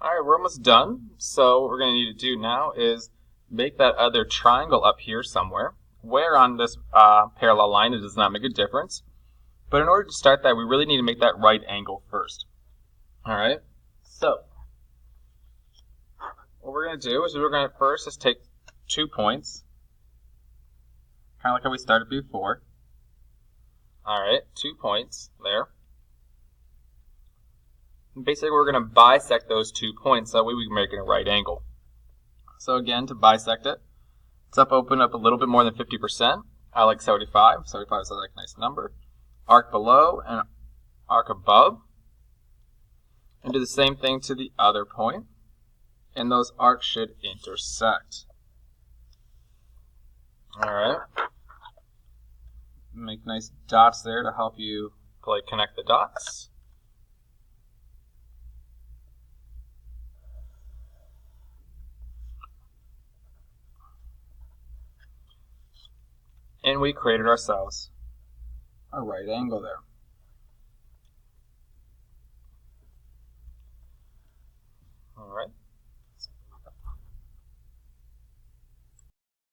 Alright, we're almost done. So what we're going to need to do now is make that other triangle up here somewhere. Where on this parallel line, it does not make a difference. But in order to start that, we really need to make that right angle first. Alright, so what we're going to do is we're going to first just take 2 points, kind of like how we started before. Alright, 2 points there. And basically, we're going to bisect those 2 points, that way we can make it a right angle. So again, to bisect it, let's open up a little bit more than 50%. I like 75. 75 is like a nice number. Arc below and arc above. And do the same thing to the other point. And those arcs should intersect. Alright. Make nice dots there to help you connect the dots. And we created ourselves a right angle there.